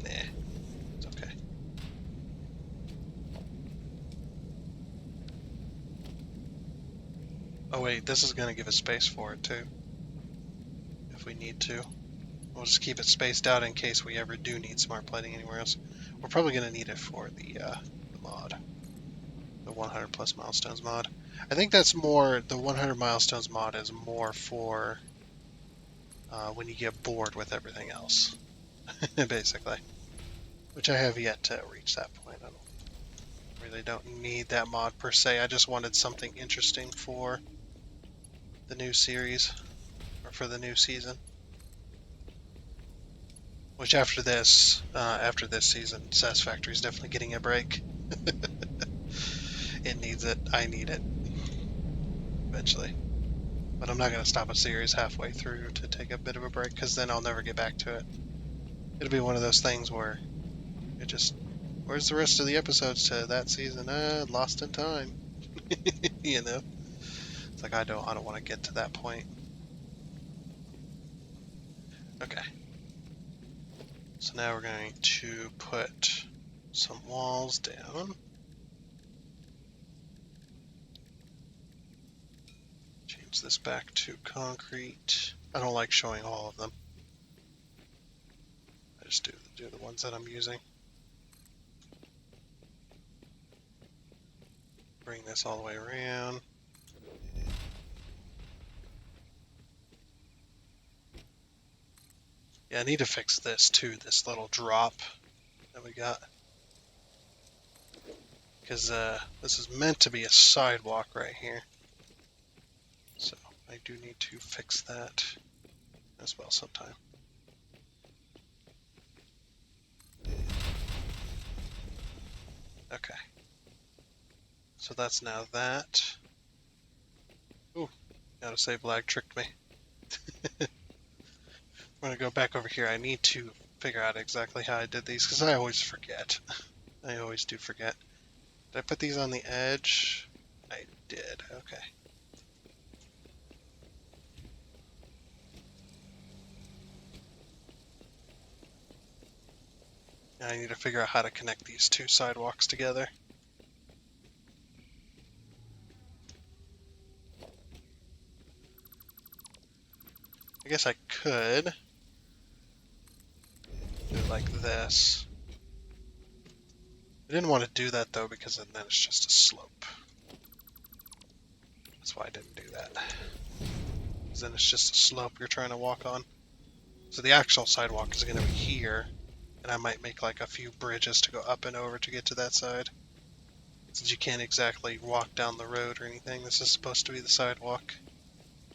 nah, it's okay. Oh wait, this is gonna give us space for it too, if we need to. We'll just keep it spaced out in case we ever do need smart plating anywhere else. We're probably gonna need it for the mod. The 100 plus milestones mod. I think that's more, the 100 milestones mod is more for when you get bored with everything else, basically. Which I have yet to reach that point. I really don't need that mod per se. I just wanted something interesting for the new series, or for the new season. Which after this season, Satisfactory is definitely getting a break. It needs it. I need it. Eventually. But I'm not going to stop a series halfway through to take a bit of a break, because then I'll never get back to it. It'll be one of those things where it just, where's the rest of the episodes to that season? Lost in time. You know? It's like I don't want to get to that point. Okay. So now we're going to put some walls down. Change this back to concrete. I don't like showing all of them. I just do the ones that I'm using. Bring this all the way around. Yeah, I need to fix this too, this little drop that we got. Because this is meant to be a sidewalk right here. So I do need to fix that as well sometime. Okay. So that's now that. Ooh, gotta say Black tricked me. I'm gonna go back over here. I need to figure out exactly how I did these because I always forget. I always do forget. Did I put these on the edge? I did. Okay. Now I need to figure out how to connect these two sidewalks together. I guess I could do it like this. I didn't want to do that though because then it's just a slope. That's why I didn't do that. Because then it's just a slope you're trying to walk on. So the actual sidewalk is going to be here, And I might make like a few bridges to go up and over to get to that side. Since you can't exactly walk down the road or anything, this is supposed to be the sidewalk.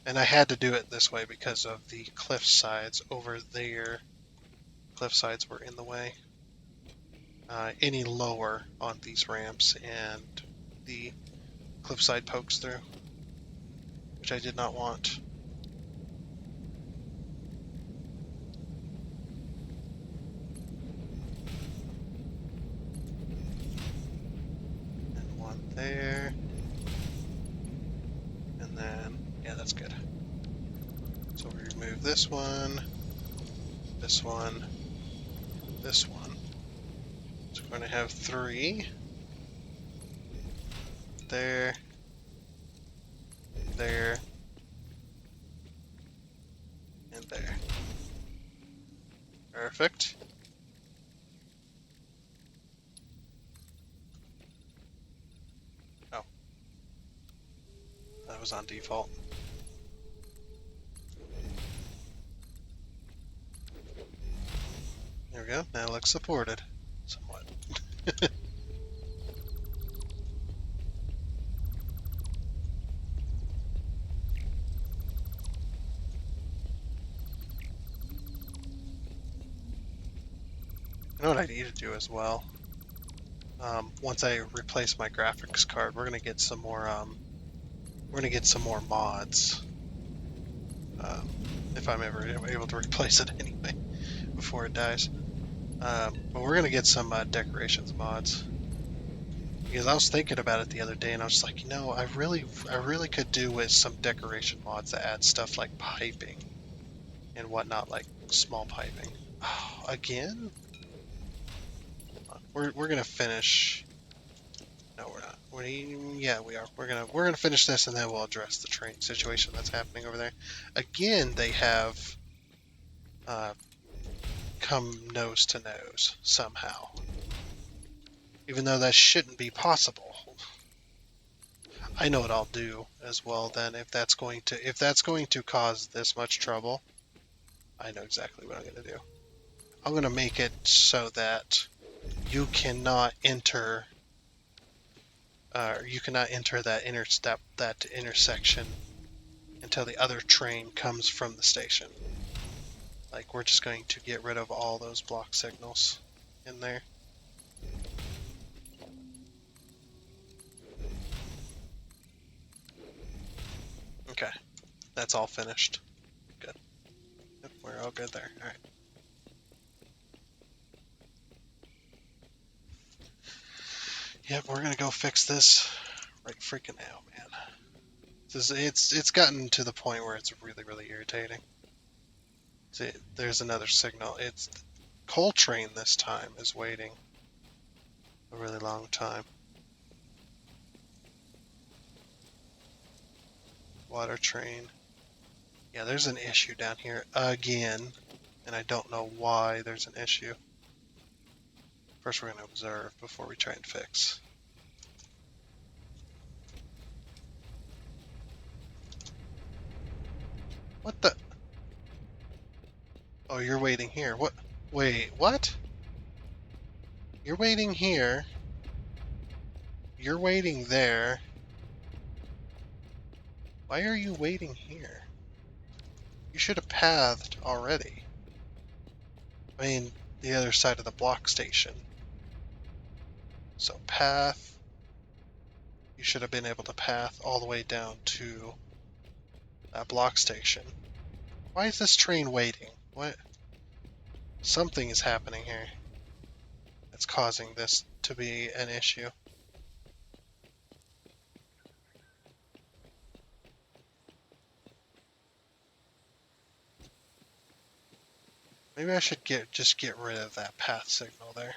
And I had to do it this way because of the cliff sides over there. Cliff sides were in the way. Any lower on these ramps, and the cliffside pokes through, which I did not want. And one there. And then, yeah, that's good. So we remove this one, this one, this one. So we're going to have 3. There, there, and there. Perfect. Oh, that was on default. There we go. Now it looks supported. Somewhat. You know what I need to do as well? Once I replace my graphics card, we're gonna get some more. We're gonna get some more mods. If I'm ever able to replace it anyway before it dies. But we're gonna get some decorations mods. Because I was thinking about it the other day, and I was like, you know, I really could do with some decoration mods that add stuff like piping and whatnot, like small piping. Oh, again? We're gonna finish. No, we're not. Yeah, we are. We're gonna finish this, and then we'll address the train situation that's happening over there. Again, they have come nose to nose somehow, even though that shouldn't be possible. I know what I'll do as well. Then, if that's going to cause this much trouble, I know exactly what I'm going to do. I'm going to make it so that you cannot enter that intersection until the other train comes from the station. Like, we're just going to get rid of all those block signals in there. Okay, that's all finished. Good. Yep, we're all good there. All right. Yep, we're gonna go fix this right freaking now, man. It's gotten to the point where it's really irritating. See, there's another signal. It's coal train this time is waiting a really long time. Water train. Yeah, there's an issue down here again, and I don't know why there's an issue. First, we're going to observe before we try and fix. What the? Oh, you're waiting here. What? Wait, what? You're waiting here. You're waiting there. Why are you waiting here? You should have pathed already. I mean, the other side of the block station. So path. You should have been able to path all the way down to that block station. Why is this train waiting? What? Something is happening here that's causing this to be an issue. Maybe I should just get rid of that path signal there.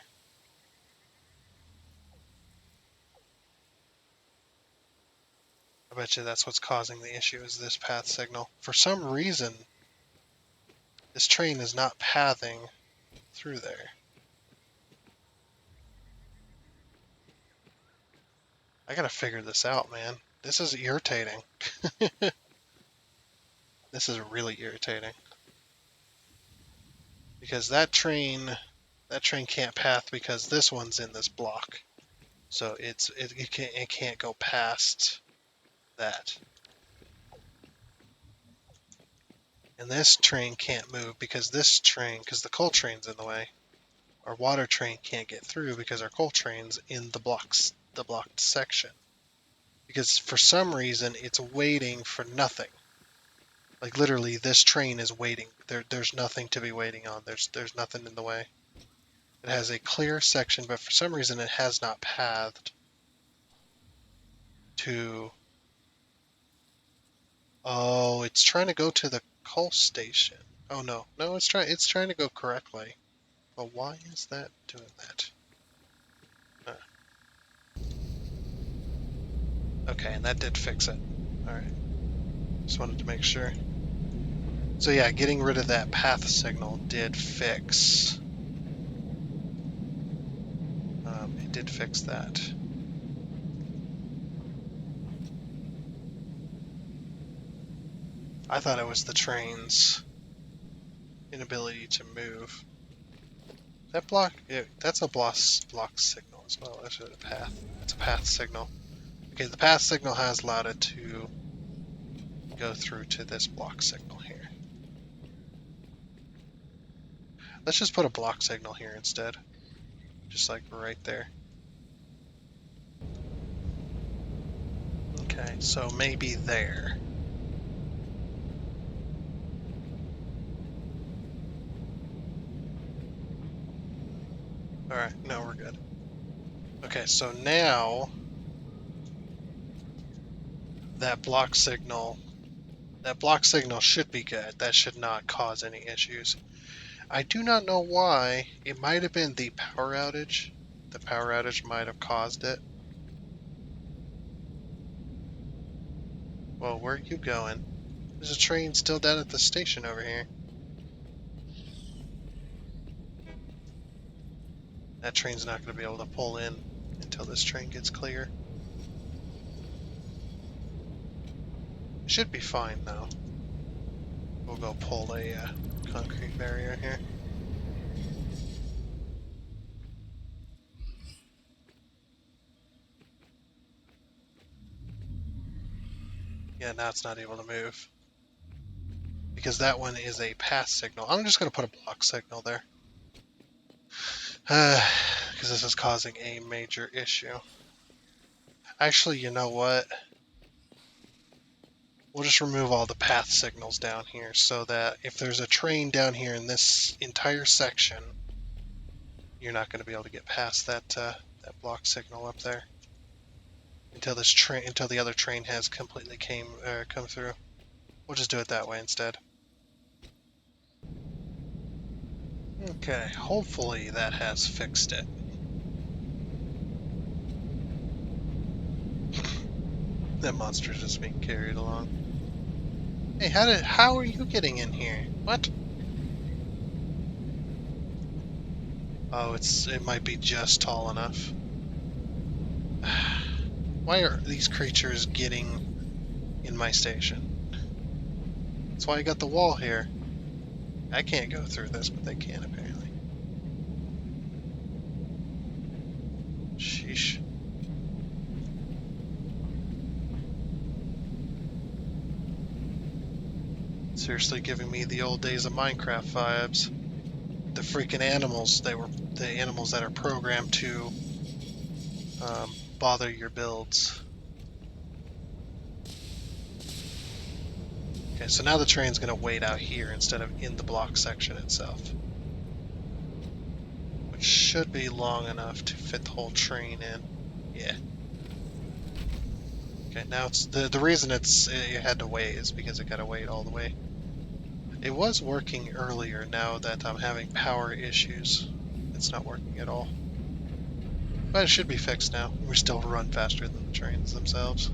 I bet you that's what's causing the issue is this path signal. For some reason, this train is not pathing through there. I gotta figure this out, man. This is irritating. This is really irritating. Because that train That train can't pass because this one's in this block. So it can't go past that. And this train can't move because because the coal train's in the way. Our water train can't get through because our coal train's in the blocked section. Because for some reason it's waiting for nothing. Like literally, this train is waiting. There's nothing to be waiting on. There's nothing in the way. It has a clear section, but for some reason it has not pathed to. Oh, it's trying to go to the coal station. Oh no, it's trying to go correctly. But why is that doing that? Okay, and that did fix it. All right, just wanted to make sure. So yeah, getting rid of that path signal did fix. It did fix that. I thought it was the train's inability to move. That block, that's a block signal as well. That's a path. It's a path signal. Okay, the path signal has allowed it to go through to this block signal here. Let's just put a block signal here instead. Just like right there. Okay, so maybe there. Alright, no, we're good. Okay, so now that block signal should be good. That should not cause any issues. I do not know why. It might have been the power outage. The power outage might have caused it. Well, where are you going? There's a train still down at the station over here. That train's not going to be able to pull in until this train gets clear. It should be fine though. We'll go pull a concrete barrier here. Yeah, now it's not able to move. Because that one is a pass signal. I'm just going to put a block signal there. Because this is causing a major issue. Actually, you know what? We'll just remove all the path signals down here so that if there's a train down here in this entire section, you're not going to be able to get past that block signal up there until the other train has completely come through. We'll just do it that way instead. Okay, hopefully that has fixed it. That monster's just being carried along. Hey, how are you getting in here? What? Oh, it might be just tall enough. Why are these creatures getting in my station? That's why I got the wall here. I can't go through this, but they can apparently. Sheesh. Seriously giving me the old days of Minecraft vibes. The freaking animals, the animals that are programmed to bother your builds. Okay, so now the train's going to wait out here instead of in the block section itself. Which should be long enough to fit the whole train in. Yeah. Okay, now it's the reason it had to wait is because it got to wait all the way. It was working earlier. Now that I'm having power issues, it's not working at all. But it should be fixed now. We still run faster than the trains themselves.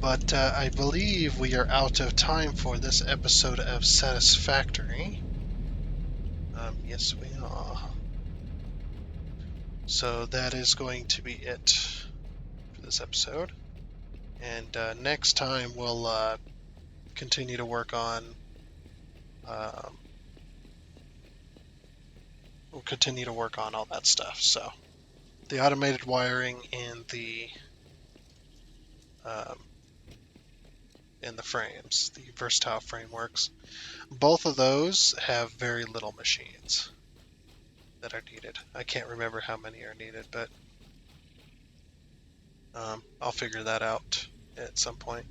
But I believe we are out of time for this episode of Satisfactory. Yes, we are. So that is going to be it for this episode. And next time we'll continue to work on continue to work on all that stuff. So the automated wiring and um, the frames, the versatile frameworks, both of those have very little machines that are needed. I can't remember how many are needed, but I'll figure that out at some point.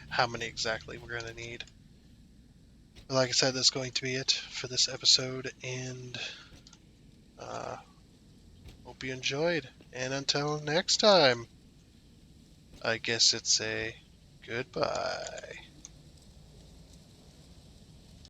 How many exactly we're going to need. But like I said, that's going to be it for this episode, and hope you enjoyed. And until next time, I guess it's a goodbye.